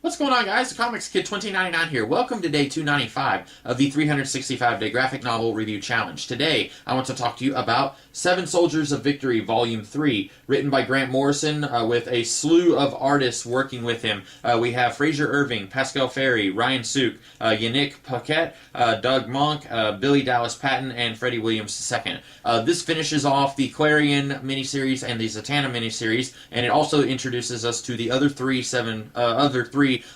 What's going on, guys? The Comics Kid 2099 here. Welcome to day 295 of the 365-day graphic novel review challenge. Today, I want to talk to you about Seven Soldiers of Victory, Volume 3, written by Grant Morrison with a slew of artists working with him. We have Fraser Irving, Pascal Ferry, Ryan Sook, Yannick Paquette, Doug Monk, Billy Dallas Patton, and Freddie Williams II. This finishes off the Clarion miniseries and the Zatanna miniseries, and it also introduces us to the other three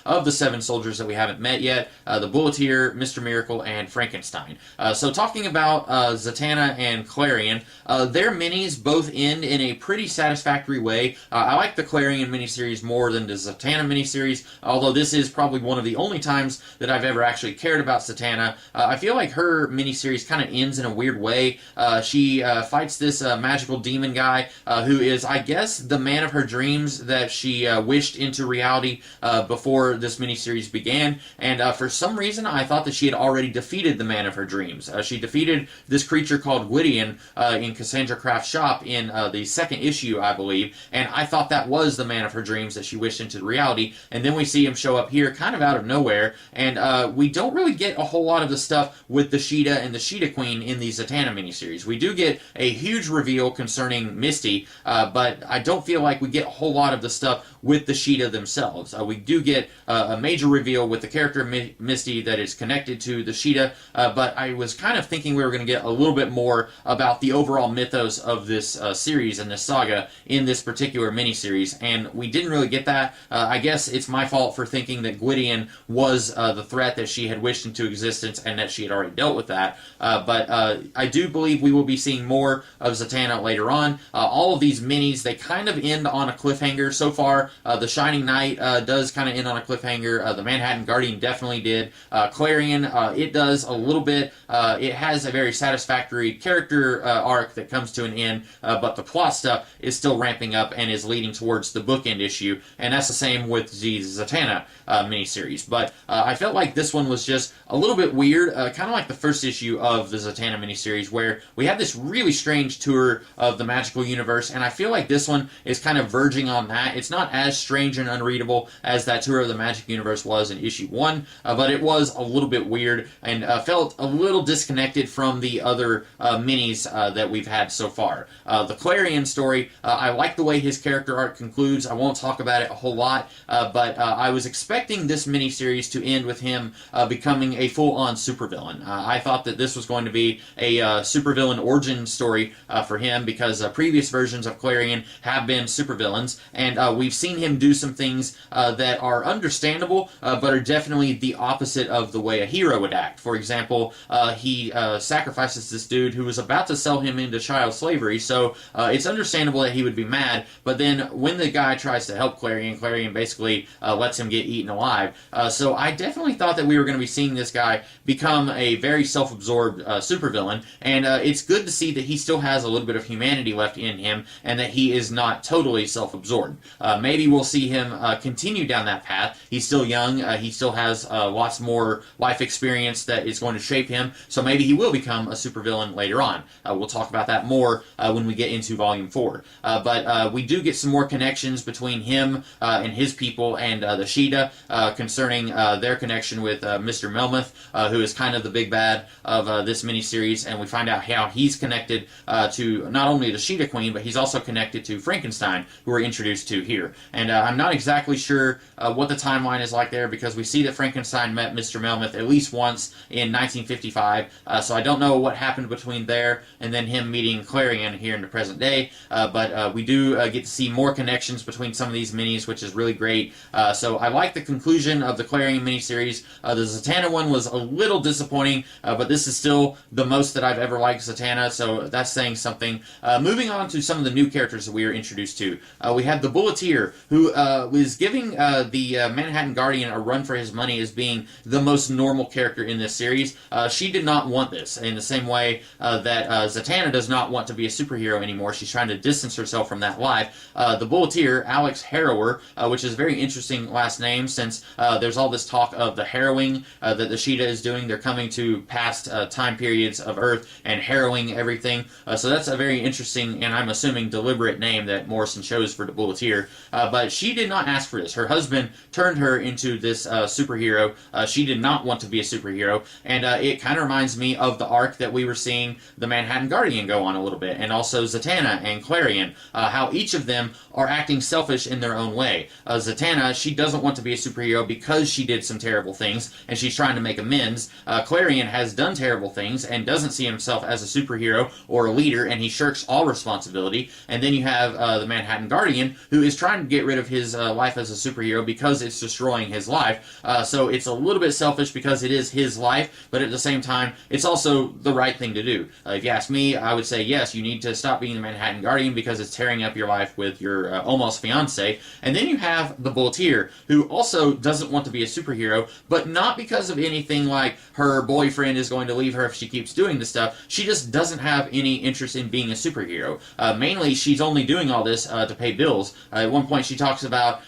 of the seven soldiers that we haven't met yet, the Bulleteer, Mr. Miracle, and Frankenstein. So talking about Zatanna and Clarion, their minis both end in a pretty satisfactory way. I like the Clarion miniseries more than the Zatanna miniseries, although this is probably one of the only times that I've ever actually cared about Zatanna. I feel like her miniseries kind of ends in a weird way. She fights this magical demon guy who is, I guess, the man of her dreams that she wished into reality before this miniseries began, and for some reason I thought that she had already defeated the man of her dreams. She defeated this creature called Gwydion in Cassandra Kraft's shop in the second issue, I believe, and I thought that was the man of her dreams that she wished into reality, and then we see him show up here kind of out of nowhere, and we don't really get a whole lot of the stuff with the Sheeta and the Sheeta Queen in the Zatanna miniseries. We do get a huge reveal concerning Misty, but I don't feel like we get a whole lot of the stuff with the Sheeta themselves. We do get a major reveal with the character Misty that is connected to the Sheeta, but I was kind of thinking we were going to get a little bit more about the overall mythos of this series and this saga in this particular miniseries, and we didn't really get that. I guess it's my fault for thinking that Gwydion was the threat that she had wished into existence and that she had already dealt with that, but I do believe we will be seeing more of Zatanna later on. All of these minis, they kind of end on a cliffhanger so far. The Shining Knight does kind of end on a cliffhanger. The Manhattan Guardian definitely did. Clarion, it does a little bit. It has a very satisfactory character arc that comes to an end, but the plot stuff is still ramping up and is leading towards the bookend issue, and that's the same with the Zatanna miniseries. But I felt like this one was just a little bit weird, kind of like the first issue of the Zatanna miniseries, where we have this really strange tour of the magical universe, and I feel like this one is kind of verging on that. It's not as strange and unreadable as that tour of the magic universe was in issue 1, but it was a little bit weird and felt a little disconnected from the other minis that we've had so far. The Clarion story, I like the way his character arc concludes. I won't talk about it a whole lot, but I was expecting this miniseries to end with him becoming a full-on supervillain. I thought that this was going to be a supervillain origin story for him, because previous versions of Clarion have been supervillains, and we've seen him do some things that are understandable, but are definitely the opposite of the way a hero would act. For example, he sacrifices this dude who was about to sell him into child slavery, so it's understandable that he would be mad, but then when the guy tries to help Clarion, Clarion basically lets him get eaten alive. So I definitely thought that we were going to be seeing this guy become a very self-absorbed supervillain, and it's good to see that he still has a little bit of humanity left in him, and that he is not totally self-absorbed. Maybe we'll see him continue down that path. He's still young, he still has lots more life experience that is going to shape him, so maybe he will become a supervillain later on. We'll talk about that more when we get into Volume 4. But we do get some more connections between him and his people and the Sheeta concerning their connection with Mr. Melmoth, who is kind of the big bad of this miniseries, and we find out how he's connected to not only the Sheeta Queen, but he's also connected to Frankenstein, who we're introduced to here. And I'm not exactly sure what the timeline is like there, because we see that Frankenstein met Mr. Melmoth at least once in 1955, so I don't know what happened between there and then him meeting Clarion here in the present day, but we do get to see more connections between some of these minis, which is really great. So I like the conclusion of the Clarion miniseries. The Zatanna one was a little disappointing, but this is still the most that I've ever liked Zatanna, so that's saying something. Moving on to some of the new characters that we are introduced to. We have the Bulleteer, who was giving the Manhattan Guardian a run for his money as being the most normal character in this series. She did not want this, in the same way that Zatanna does not want to be a superhero anymore. She's trying to distance herself from that life. The Bulleteer, Alex Harrower, which is a very interesting last name, since there's all this talk of the harrowing that the Sheeta is doing. They're coming to past time periods of Earth and harrowing everything. So that's a very interesting, and I'm assuming deliberate name that Morrison chose for the Bulleteer. but she did not ask for this. Her husband turned her into this superhero. She did not want to be a superhero, and it kind of reminds me of the arc that we were seeing the Manhattan Guardian go on a little bit, and also Zatanna and Clarion, how each of them are acting selfish in their own way. Zatanna, she doesn't want to be a superhero because she did some terrible things, and she's trying to make amends. Clarion has done terrible things and doesn't see himself as a superhero or a leader, and he shirks all responsibility. And then you have the Manhattan Guardian, who is trying to get rid of his life as a superhero because it's destroying his life. So it's a little bit selfish because it is his life, but at the same time, it's also the right thing to do. If you ask me, I would say yes, you need to stop being the Manhattan Guardian because it's tearing up your life with your almost fiance. And then you have the Volteer, who also doesn't want to be a superhero, but not because of anything like her boyfriend is going to leave her if she keeps doing this stuff. She just doesn't have any interest in being a superhero. Mainly, she's only doing all this to pay bills. At one point, she talks about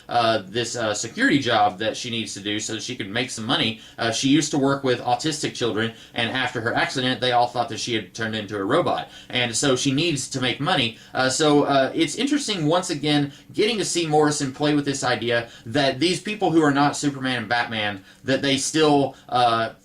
this security job that she needs to do so that she could make some money. She used to work with autistic children, and after her accident, they all thought that she had turned into a robot. And so she needs to make money. So it's interesting, once again, getting to see Morrison play with this idea that these people who are not Superman and Batman, that they still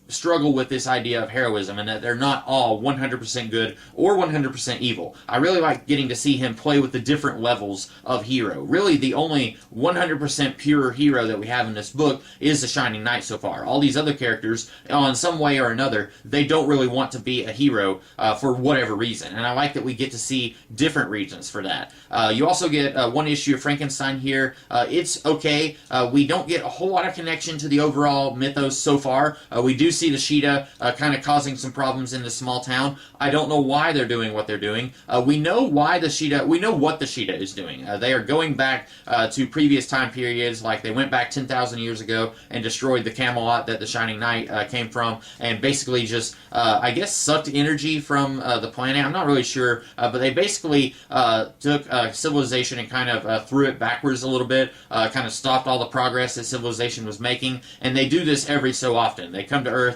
struggle with this idea of heroism, and that they're not all 100% good or 100% evil. I really like getting to see him play with the different levels of hero. Really, the only 100% pure hero that we have in this book is the Shining Knight so far. All these other characters, in some way or another, they don't really want to be a hero for whatever reason, and I like that we get to see different reasons for that. You also get one issue of Frankenstein here. It's okay. We don't get a whole lot of connection to the overall mythos so far. We do see the Sheeta kind of causing some problems in this small town. I don't know why they're doing what they're doing. We know why the Sheeta, we know what the Sheeta is doing. They are going back to previous time periods, like they went back 10,000 years ago and destroyed the Camelot that the Shining Knight came from, and basically just, I guess, sucked energy from the planet. I'm not really sure, but they basically took civilization and kind of threw it backwards a little bit, kind of stopped all the progress that civilization was making, and they do this every so often. They come to Earth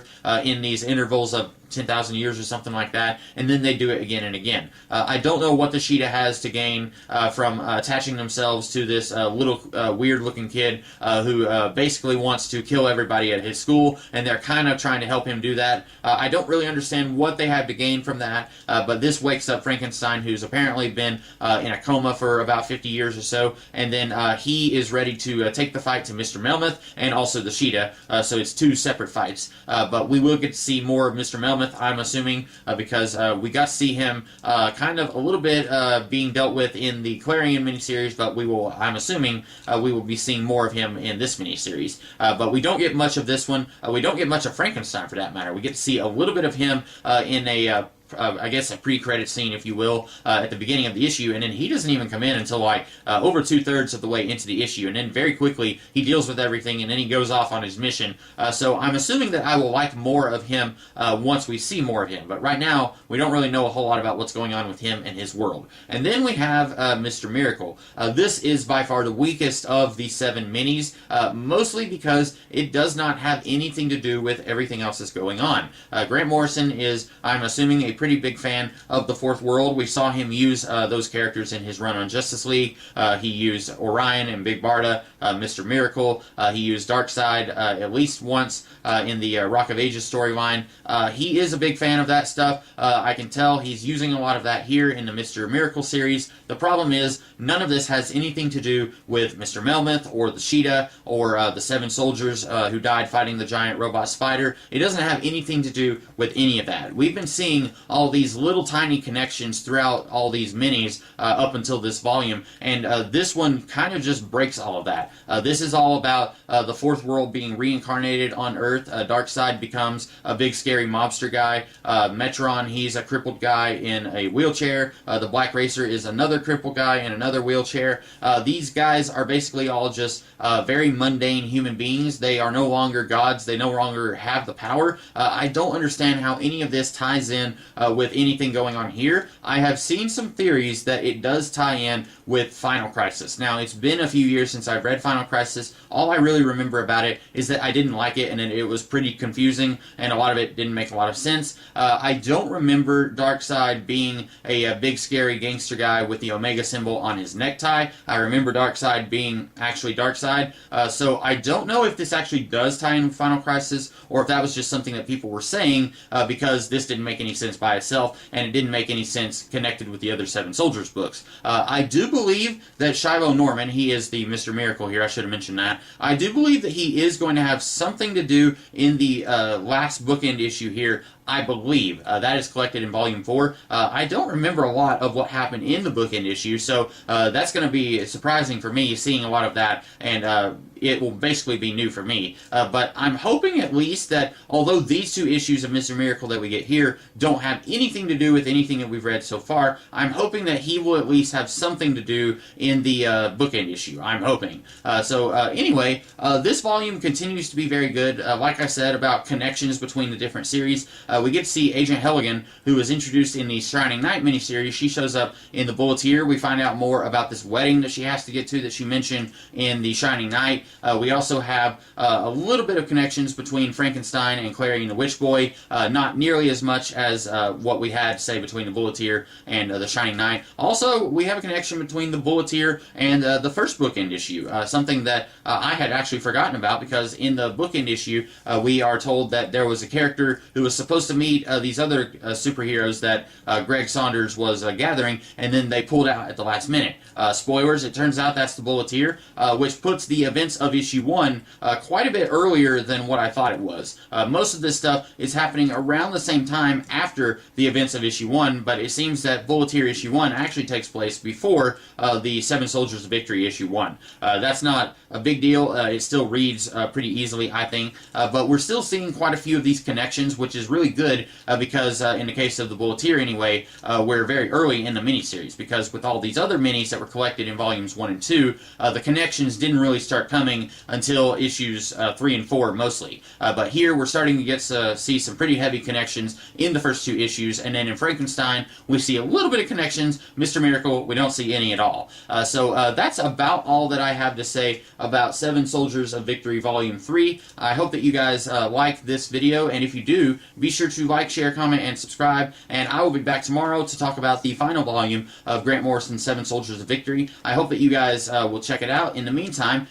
in these intervals of 10,000 years or something like that, and then they do it again and again. I don't know what the Sheeta has to gain from attaching themselves to this little weird-looking kid who basically wants to kill everybody at his school, and they're kind of trying to help him do that. I don't really understand what they have to gain from that, but this wakes up Frankenstein, who's apparently been in a coma for about 50 years or so, and then he is ready to take the fight to Mr. Melmoth and also the Sheeta, so it's two separate fights. But we will get to see more of Mr. Melmoth, I'm assuming, because we got to see him kind of a little bit being dealt with in the Clarion miniseries, but we will, I'm assuming, we will be seeing more of him in this miniseries. But we don't get much of this one. We don't get much of Frankenstein, for that matter. We get to see a little bit of him in a I guess a pre-credit scene, if you will, at the beginning of the issue, and then he doesn't even come in until like over 2/3 of the way into the issue, and then very quickly he deals with everything, and then he goes off on his mission. So I'm assuming that I will like more of him once we see more of him, but right now we don't really know a whole lot about what's going on with him and his world. And then we have Mr. Miracle. This is by far the weakest of the 7 minis, mostly because it does not have anything to do with everything else that's going on. Grant Morrison is, I'm assuming, a pretty big fan of the Fourth World. We saw him use those characters in his run on Justice League. He used Orion and Big Barda, Mr. Miracle. He used Darkseid at least once in the Rock of Ages storyline. He is a big fan of that stuff. I can tell he's using a lot of that here in the Mr. Miracle series. The problem is, none of this has anything to do with Mr. Melmoth or the Sheeta or the 7 soldiers who died fighting the giant robot spider. It doesn't have anything to do with any of that. We've been seeing all these little tiny connections throughout all these minis up until this volume, and this one kind of just breaks all of that. This is all about the Fourth World being reincarnated on Earth. Darkseid becomes a big scary mobster guy. Metron, he's a crippled guy in a wheelchair. The Black Racer is another crippled guy in another wheelchair. These guys are basically all just very mundane human beings. They are no longer gods. They no longer have the power. I don't understand how any of this ties in with anything going on here. I have seen some theories that it does tie in with Final Crisis. Now, it's been a few years since I've read Final Crisis. All I really remember about it is that I didn't like it, and it was pretty confusing, and a lot of it didn't make a lot of sense. I don't remember Darkseid being a big, scary gangster guy with the Omega symbol on his necktie. I remember Darkseid being actually Darkseid. So I don't know if this actually does tie in with Final Crisis, or if that was just something that people were saying because this didn't make any sense by itself, and it didn't make any sense connected with the other Seven Soldiers books. I do believe that Shiloh Norman, he is the Mr. Miracle here, I should have mentioned that. I do believe that he is going to have something to do in the last bookend issue here. I believe. That is collected in Volume 4. I don't remember a lot of what happened in the bookend issue, so that's going to be surprising for me, seeing a lot of that, and it will basically be new for me. But I'm hoping at least that, although these two issues of Mr. Miracle that we get here don't have anything to do with anything that we've read so far, I'm hoping that he will at least have something to do in the bookend issue. I'm hoping. Anyway, this volume continues to be very good. Like I said about connections between the different series, we get to see Agent Helligan, who was introduced in the Shining Knight miniseries. She shows up in the Bulleteer. We find out more about this wedding that she has to get to that she mentioned in the Shining Knight. We also have a little bit of connections between Frankenstein and Clarion the Witch Boy. Not nearly as much as what we had, say, between the Bulleteer and the Shining Knight. Also, we have a connection between the Bulleteer and the first bookend issue. Something that I had actually forgotten about, because in the bookend issue, we are told that there was a character who was supposed to meet these other superheroes that Greg Saunders was gathering, and then they pulled out at the last minute. Spoilers, it turns out that's the Bulleteer, which puts the events of issue 1 quite a bit earlier than what I thought it was. Most of this stuff is happening around the same time after the events of issue 1, but it seems that Bulleteer issue 1 actually takes place before the Seven Soldiers of Victory issue 1. That's not a big deal. It still reads pretty easily, I think, but we're still seeing quite a few of these connections, which is really good because in the case of the Bulleteer anyway, we're very early in the miniseries, because with all these other minis that were collected in volumes 1 and 2, the connections didn't really start coming until issues 3 and 4 mostly. But here we're starting to get to see some pretty heavy connections in the first 2 issues, and then in Frankenstein we see a little bit of connections. Mr. Miracle, we don't see any at all. That's about all that I have to say about Seven Soldiers of Victory Volume 3. I hope that you guys like this video, and if you do, be sure to like, share, comment, and subscribe, and I will be back tomorrow to talk about the final volume of Grant Morrison's Seven Soldiers of Victory. I hope that you guys will check it out. In the meantime,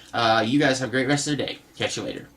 you guys have a great rest of the day. Catch you later.